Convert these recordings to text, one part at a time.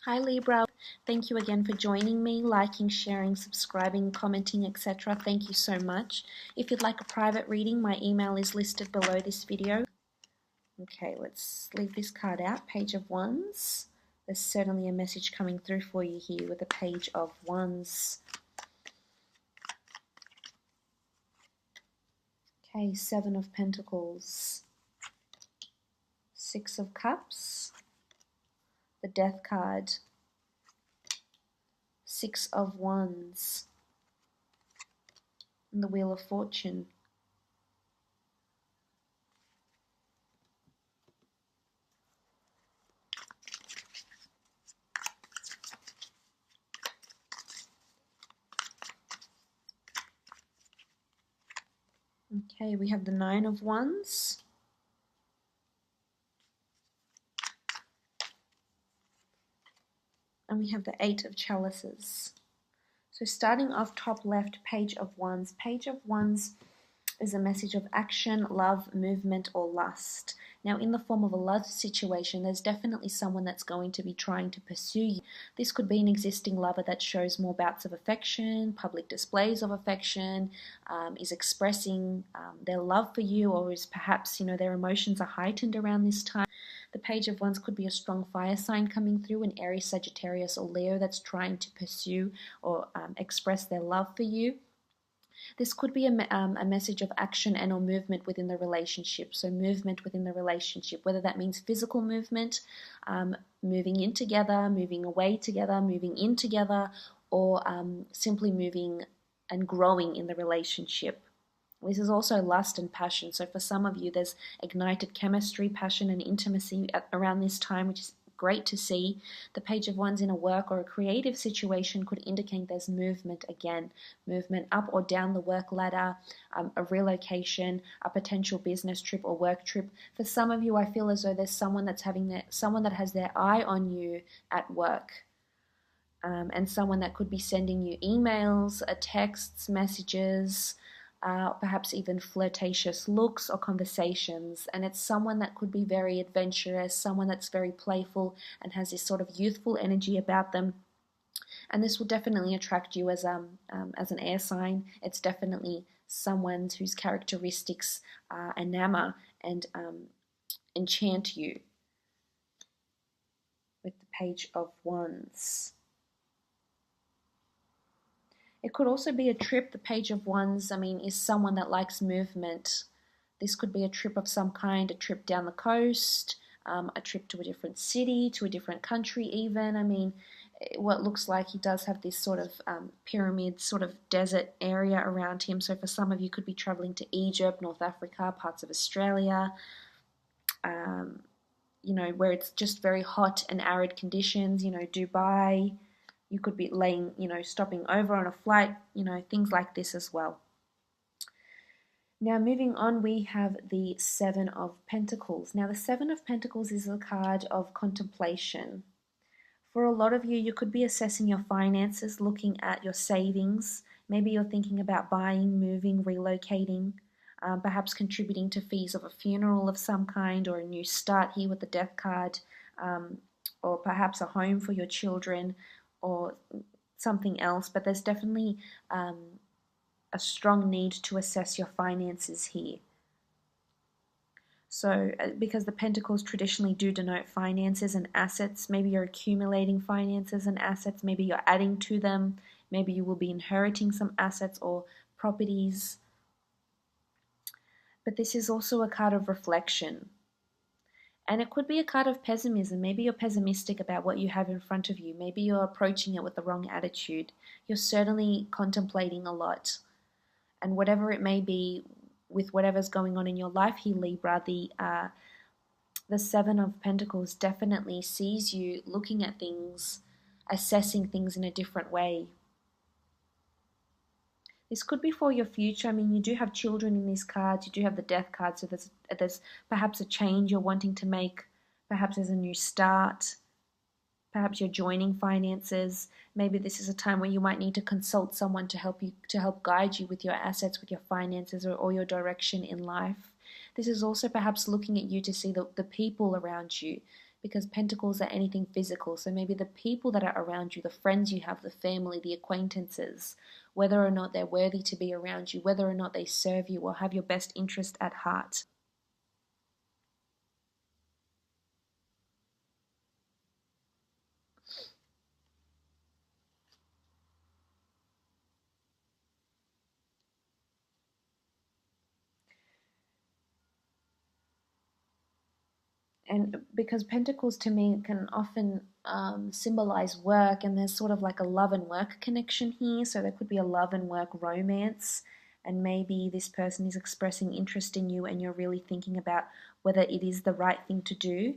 Hi Libra, thank you again for joining me, liking, sharing, subscribing, commenting, etc. Thank you so much. If you'd like a private reading, my email is listed below this video. Okay, let's leave this card out, Page of Wands. There's certainly a message coming through for you here with the Page of Wands. Okay, Seven of Pentacles, Six of Cups, the Death card, Six of Wands, and the Wheel of Fortune. Okay, we have the Nine of Wands, and we have the Eight of Chalices. So starting off top left, Page of Wands. Page of Wands is a message of action, love, movement, or lust. Now, in the form of a love situation, there's definitely someone that's going to be trying to pursue you. This could be an existing lover that shows more bouts of affection, public displays of affection, is expressing their love for you, or is perhaps, their emotions are heightened around this time. The Page of Wands could be a strong fire sign coming through, an Aries, Sagittarius, or Leo that's trying to pursue or express their love for you. This could be a message of action and or movement within the relationship. So movement within the relationship, whether that means physical movement, moving in together, moving away together, moving in together, or simply moving and growing in the relationship. This is also lust and passion. So for some of you, there's ignited chemistry, passion, and intimacy around this time, which is great to see. The Page of Wands in a work or a creative situation could indicate there's movement again, movement up or down the work ladder, a relocation, a potential business trip or work trip. For some of you, I feel as though there's someone that has their eye on you at work. And someone that could be sending you emails, texts, messages, perhaps even flirtatious looks or conversations. And it's someone that could be very adventurous, someone that's very playful and has this sort of youthful energy about them. And this will definitely attract you as an air sign. It's definitely someone whose characteristics enamor and enchant you with the Page of Wands. It could also be a trip. The Page of Wands, is someone that likes movement. This could be a trip of some kind, a trip down the coast, a trip to a different city, to a different country even. What looks like he does have this sort of pyramid, sort of desert area around him. So for some of you, could be traveling to Egypt, North Africa, parts of Australia, where it's just very hot and arid conditions, Dubai. You could be stopping over on a flight, things like this as well. Now, moving on, we have the Seven of Pentacles. Now, the Seven of Pentacles is a card of contemplation. For a lot of you, you could be assessing your finances, looking at your savings. Maybe you're thinking about buying, moving, relocating, perhaps contributing to fees of a funeral of some kind or a new start here with the Death card, or perhaps a home for your children, or something else, but there's definitely a strong need to assess your finances here. So, because the Pentacles traditionally do denote finances and assets, maybe you're accumulating finances and assets, maybe you're adding to them, maybe you will be inheriting some assets or properties. But this is also a card of reflection. And it could be a card of pessimism. Maybe you're pessimistic about what you have in front of you. Maybe you're approaching it with the wrong attitude. You're certainly contemplating a lot. And whatever it may be, with whatever's going on in your life here, Libra, the Seven of Pentacles definitely sees you looking at things, assessing things in a different way. This could be for your future. You do have children in these cards. You do have the Death card, so there's perhaps a change you're wanting to make. Perhaps there's a new start. Perhaps you're joining finances. Maybe this is a time where you might need to consult someone to help guide you with your assets, with your finances, or your direction in life. This is also perhaps looking at you to see the people around you. because pentacles are anything physical. So maybe the people that are around you, the friends you have, the family, the acquaintances, whether or not they're worthy to be around you, whether or not they serve you or have your best interest at heart. And because pentacles to me can often symbolize work, and there's sort of like a love and work connection here. So there could be a love and work romance, and maybe this person is expressing interest in you and you're really thinking about whether it is the right thing to do,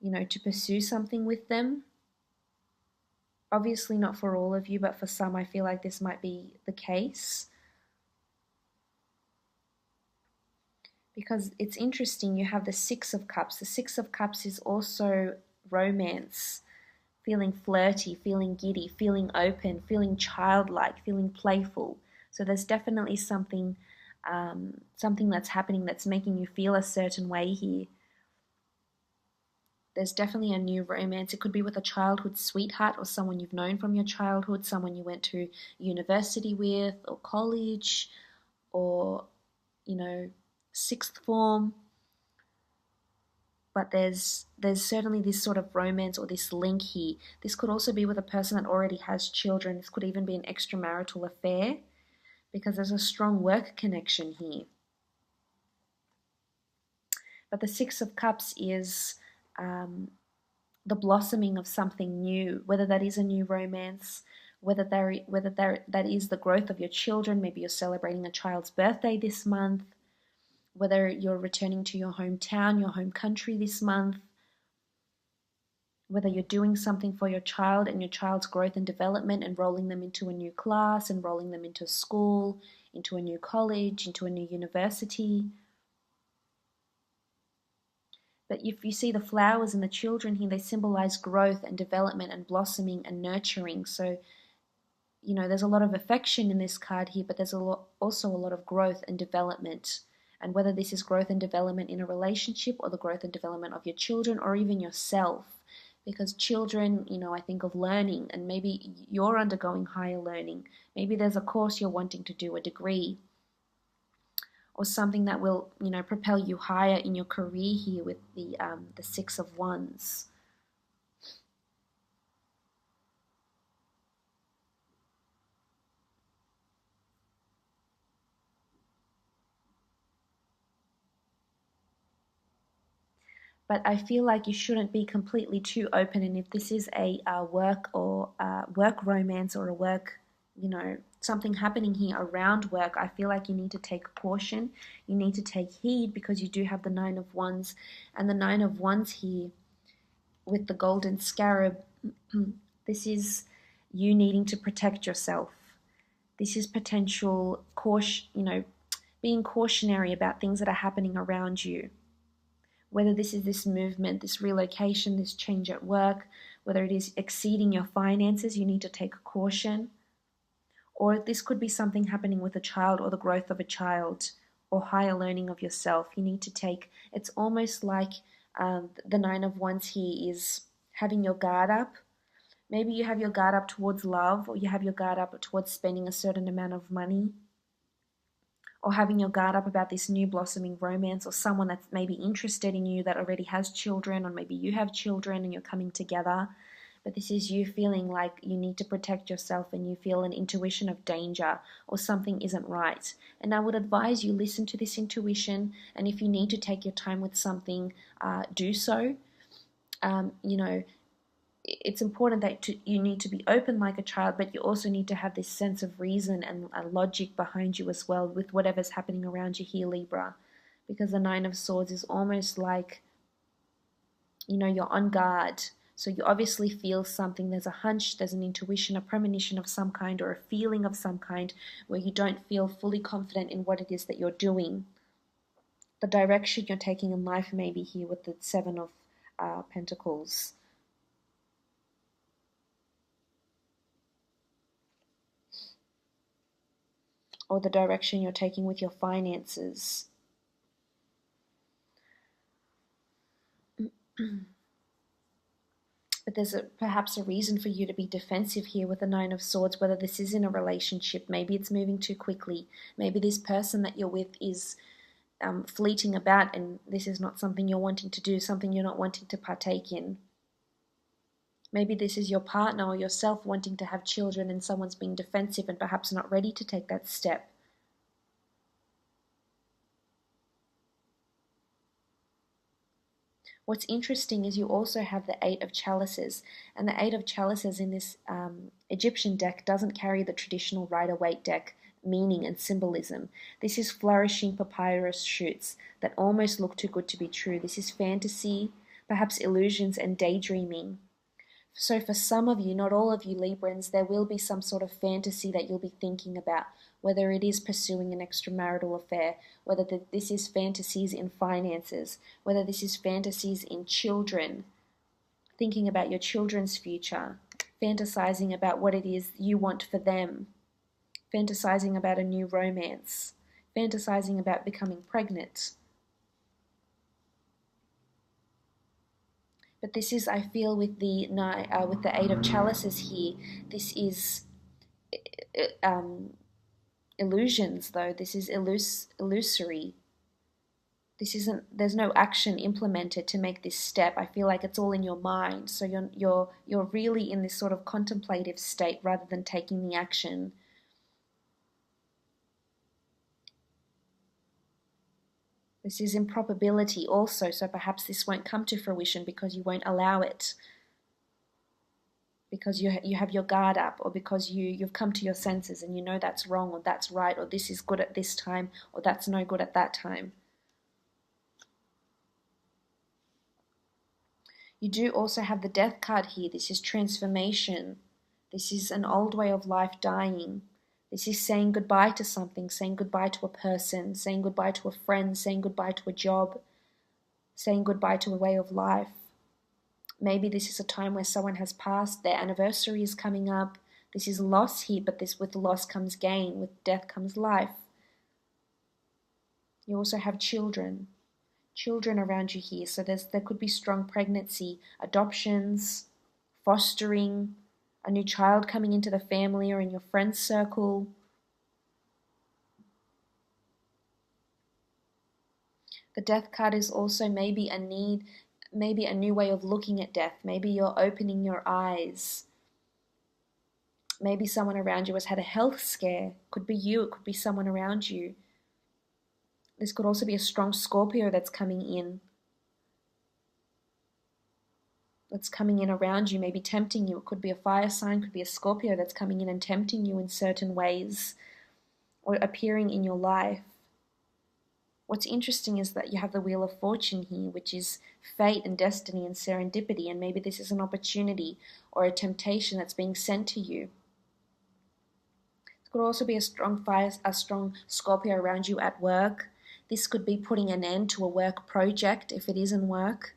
to pursue something with them. Obviously not for all of you, but for some I feel like this might be the case. Because it's interesting, you have the Six of Cups. The Six of Cups is also romance, feeling flirty, feeling giddy, feeling open, feeling childlike, feeling playful. So there's definitely something that's happening that's making you feel a certain way here. There's definitely a new romance. It could be with a childhood sweetheart or someone you've known from your childhood, someone you went to university with or college, or, sixth form. But there's certainly this sort of romance or this link here. This could also be with a person that already has children. This could even be an extramarital affair, because there's a strong work connection here. But the Six of Cups is the blossoming of something new, whether that is a new romance, whether that is the growth of your children. Maybe you're celebrating a child's birthday this month, whether you're returning to your hometown, your home country this month, whether you're doing something for your child and your child's growth and development, enrolling them into a new class, enrolling them into school, into a new college, into a new university. But if you see the flowers and the children here, they symbolize growth and development and blossoming and nurturing. So, there's a lot of affection in this card here, but there's also a lot of growth and development. And whether this is growth and development in a relationship, or the growth and development of your children, or even yourself. Because children, I think of learning, and maybe you're undergoing higher learning. Maybe there's a course you're wanting to do, a degree, or something that will, propel you higher in your career here with the Six of Wands. But I feel like you shouldn't be completely too open. And if this is a work or work romance, or a work, something happening here around work, I feel like you need to take caution. You need to take heed, because you do have the Nine of Wands. And the Nine of Wands here with the golden scarab, this is you needing to protect yourself. This is potential caution, being cautionary about things that are happening around you. Whether this is this movement, this relocation, this change at work, whether it is exceeding your finances, you need to take caution. Or this could be something happening with a child, or the growth of a child, or higher learning of yourself. You need to it's almost like the Nine of Wands here is having your guard up. Maybe you have your guard up towards love, or you have your guard up towards spending a certain amount of money, or having your guard up about this new blossoming romance, or someone that's maybe interested in you that already has children, or maybe you have children and you're coming together. But this is you feeling like you need to protect yourself, and you feel an intuition of danger, or something isn't right. And I would advise you listen to this intuition, and if you need to take your time with something, do so. It's important that you need to be open like a child, but you also need to have this sense of reason and logic behind you as well with whatever's happening around you here, Libra. Because the Nine of Swords is almost like, you're on guard. So you obviously feel something. There's a hunch, there's an intuition, a premonition of some kind, or a feeling of some kind, where you don't feel fully confident in what it is that you're doing. The direction you're taking in life may be here with the Seven of Pentacles. Or the direction you're taking with your finances. But there's perhaps a reason for you to be defensive here with the Nine of Swords, whether this is in a relationship. Maybe it's moving too quickly. Maybe this person that you're with is fleeting about, and this is not something you're wanting to do, something you're not wanting to partake in. Maybe this is your partner or yourself wanting to have children, and someone's being defensive and perhaps not ready to take that step. What's interesting is you also have the Eight of Chalices, and the Eight of Chalices in this Egyptian deck doesn't carry the traditional Rider-Waite deck meaning and symbolism. This is flourishing papyrus shoots that almost look too good to be true. This is fantasy, perhaps illusions and daydreaming. So for some of you, not all of you Librans, there will be some sort of fantasy that you'll be thinking about, whether it is pursuing an extramarital affair, whether this is fantasies in finances, whether this is fantasies in children, thinking about your children's future, fantasizing about what it is you want for them, fantasizing about a new romance, fantasizing about becoming pregnant. But this is, I feel, with the Eight of Chalices here, this is illusions, though. This is illusory. This isn't. There's no action implemented to make this step. I feel like it's all in your mind. So you're really in this sort of contemplative state rather than taking the action. This is improbability also, so perhaps this won't come to fruition because you won't allow it. Because you have your guard up, or because you've come to your senses and you know that's wrong or that's right, or this is good at this time or that's no good at that time. You do also have the Death card here. This is transformation. This is an old way of life dying. This is saying goodbye to something, saying goodbye to a person, saying goodbye to a friend, saying goodbye to a job, saying goodbye to a way of life. Maybe this is a time where someone has passed, their anniversary is coming up. This is loss here, but with loss comes gain, with death comes life. You also have children around you here. So there could be strong pregnancy, adoptions, fostering, a new child coming into the family or in your friend's circle. The Death card is also maybe a need, maybe a new way of looking at death. Maybe you're opening your eyes. Maybe someone around you has had a health scare. Could be you, it could be someone around you. This could also be a strong Scorpio that's coming in. That's coming in around you, maybe tempting you. It could be a fire sign, could be a Scorpio that's coming in and tempting you in certain ways or appearing in your life. What's interesting is that you have the Wheel of Fortune here, which is fate and destiny and serendipity, and maybe this is an opportunity or a temptation that's being sent to you. It could also be a strong Scorpio around you at work. This could be putting an end to a work project if it is in work.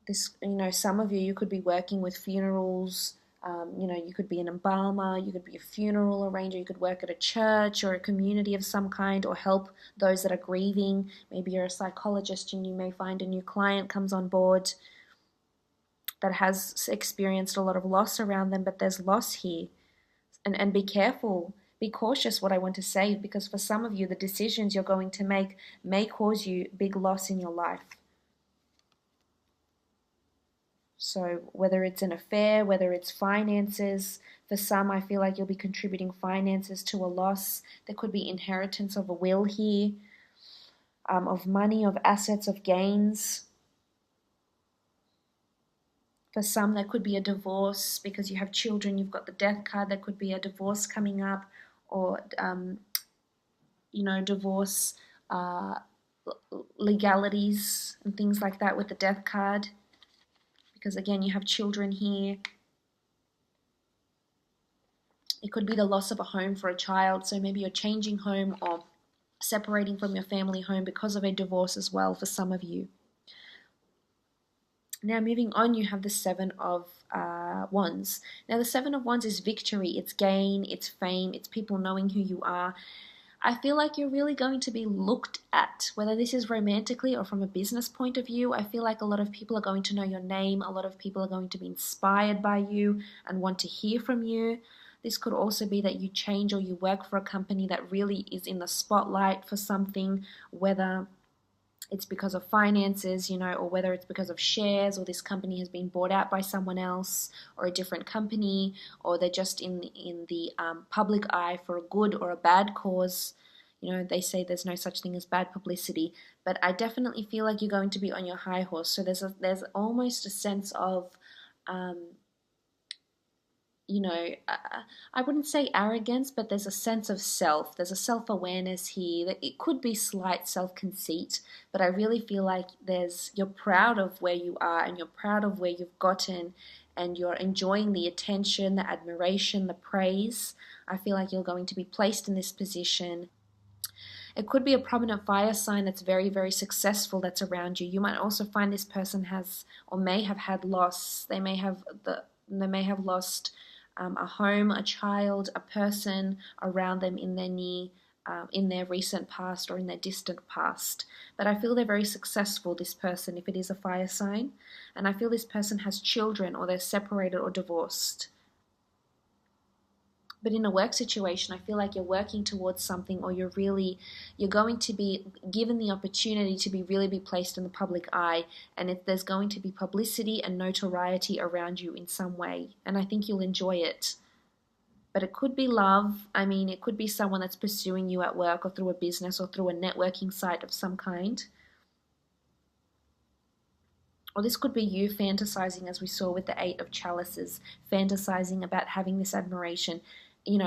This, some of you could be working with funerals. You could be an embalmer, you could be a funeral arranger, you could work at a church or a community of some kind, or help those that are grieving. Maybe you're a psychologist and you may find a new client comes on board that has experienced a lot of loss around them, but there's loss here. And be careful, be cautious what I want to say, because for some of you, the decisions you're going to make may cause you big loss in your life. So whether it's an affair, whether it's finances, for some I feel like you'll be contributing finances to a loss. There could be inheritance of a will here, of money, of assets, of gains. For some there could be a divorce because you have children, you've got the Death card, there could be a divorce coming up, or divorce legalities and things like that with the Death card. Because again, you have children here. It could be the loss of a home for a child. So maybe you're changing home or separating from your family home because of a divorce as well for some of you. Now moving on, you have the Seven of Wands. Now the Seven of Wands is victory. It's gain, it's fame, it's people knowing who you are. I feel like you're really going to be looked at, whether this is romantically or from a business point of view. I feel like a lot of people are going to know your name. A lot of people are going to be inspired by you and want to hear from you. This could also be that you change or you work for a company that really is in the spotlight for something, whether it's because of finances, or whether it's because of shares, or this company has been bought out by someone else or a different company, or they're just in the public eye for a good or a bad cause. They say there's no such thing as bad publicity, but I definitely feel like you're going to be on your high horse. So there's almost a sense of I wouldn't say arrogance, but there's a sense of self. There's a self-awareness here. It could be slight self-conceit, but I really feel like you're proud of where you are and you're proud of where you've gotten, and you're enjoying the attention, the admiration, the praise. I feel like you're going to be placed in this position. It could be a prominent fire sign that's very, very successful that's around you. You might also find this person has or may have had loss. They may have lost a home, a child, a person around them in their recent past or in their distant past. But I feel they're very successful, this person, if it is a fire sign. And I feel this person has children, or they're separated or divorced. But in a work situation, I feel like you're working towards something, or you're going to be given the opportunity to really be placed in the public eye, and there's going to be publicity and notoriety around you in some way, and I think you'll enjoy it. But it could be love. I mean, it could be someone that's pursuing you at work or through a business or through a networking site of some kind. Or this could be you fantasizing, as we saw with the Eight of Chalices, fantasizing about having this admiration, being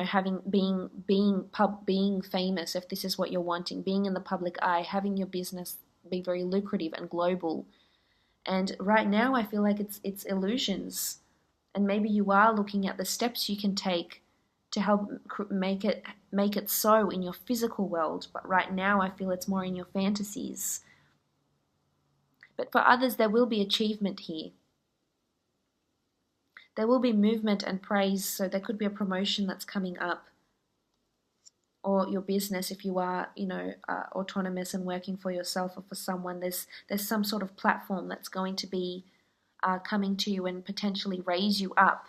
famous, if this is what you're wanting, being in the public eye, having your business be very lucrative and global. And right now I feel like it's illusions, and maybe you are looking at the steps you can take to help make it so in your physical world, but right now I feel it's more in your fantasies. But for others, there will be achievement here. There will be movement and praise, so there could be a promotion that's coming up. Or your business, if you are, autonomous and working for yourself or for someone, there's some sort of platform that's going to be coming to you and potentially raise you up.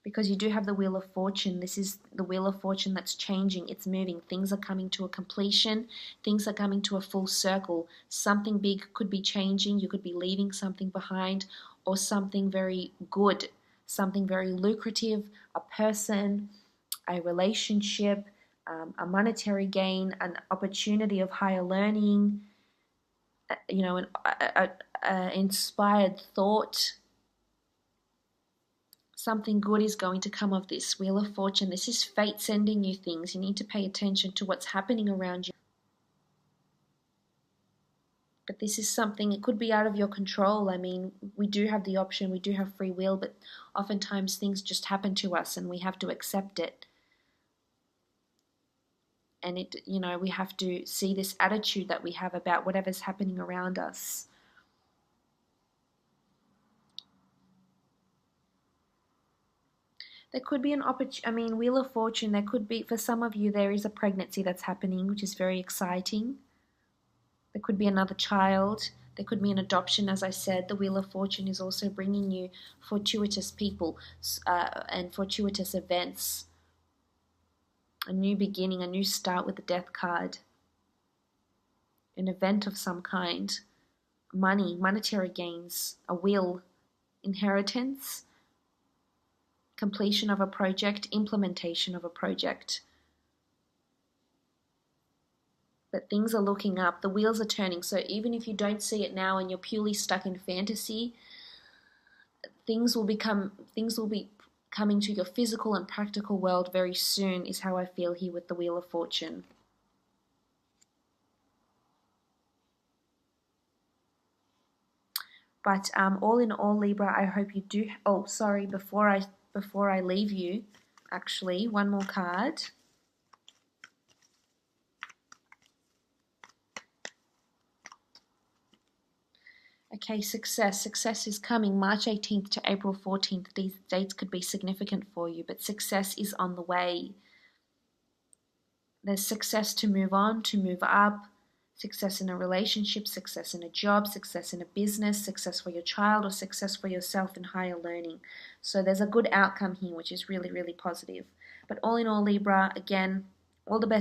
Because you do have the Wheel of Fortune. This is the Wheel of Fortune that's changing. It's moving. Things are coming to a completion. Things are coming to a full circle. Something big could be changing. You could be leaving something behind, or something very good, something very lucrative, a person, a relationship, a monetary gain, an opportunity of higher learning, an inspired thought. Something good is going to come of this Wheel of Fortune. This is fate sending you things. You need to pay attention to what's happening around you. But this is something, it could be out of your control. I mean, we do have the option, we do have free will, but oftentimes things just happen to us and we have to accept it. And we have to see this attitude that we have about whatever's happening around us. There could be Wheel of Fortune, there could be, for some of you, there is a pregnancy that's happening, which is very exciting. There could be another child. There could be an adoption, as I said. The Wheel of Fortune is also bringing you fortuitous people and fortuitous events. A new beginning, a new start with the Death card. An event of some kind. Money, monetary gains, a will, inheritance, completion of a project, implementation of a project. But things are looking up, the wheels are turning. So even if you don't see it now and you're purely stuck in fantasy, things will be coming to your physical and practical world very soon, is how I feel here with the Wheel of Fortune. But all in all, Libra, I hope you do. Oh, sorry, before I leave you, actually, one more card. Okay, success. Success is coming March 18th to April 14th. These dates could be significant for you, but success is on the way. There's success to move on, to move up, success in a relationship, success in a job, success in a business, success for your child, or success for yourself in higher learning. So there's a good outcome here, which is really, really positive. But all in all, Libra, again, all the best.